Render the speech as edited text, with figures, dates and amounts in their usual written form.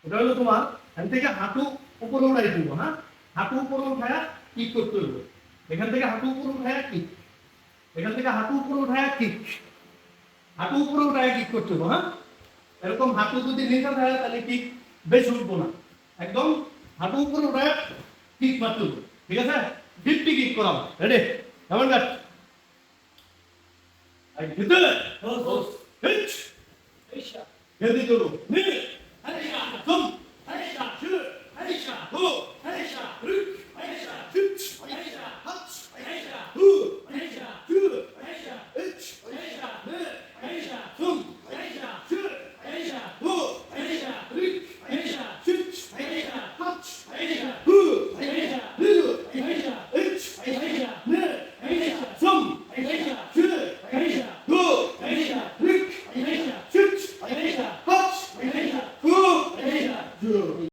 ওটা হলো তোমার এখান থেকে হাঁটু উপরে উঠাই দিব, হ্যাঁ, হাঁটু উপরে উঠায়া কিক করতে হবে। এখান থেকে হাঁটু উপরে উঠায়া কিক, এখান থেকে হাঁটু উপরে উঠায়া কিক, হাঁটু উপরে উঠায়া কিক করতে হবে, হ্যাঁ। এরকম হাঁটু যদি নিচে থাকে তাহলে কিক বেশি উঠবো না, একদম হাঁটু উপরে উঠায়া কিক মারতে হবে, ঠিক আছে। 50 কিক করাবো, রেডি, কেমন কাজ ভিতরে হিট হেদি করো নি কম হো রুক হিট হাত হু হু হিট নে কম হো রুক হিট হাত হু